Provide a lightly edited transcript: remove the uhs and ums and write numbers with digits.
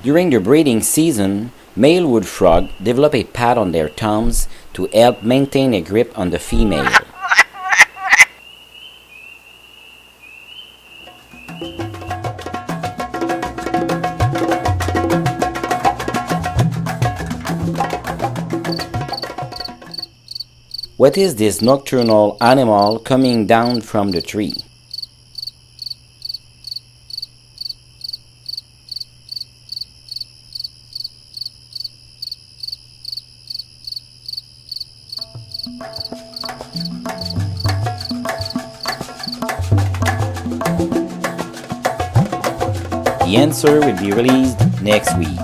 During the breeding season, male wood frog develop a pad on their thumbs to help maintain a grip on the female. What is this nocturnal animal coming down from the tree? The answer will be released next week.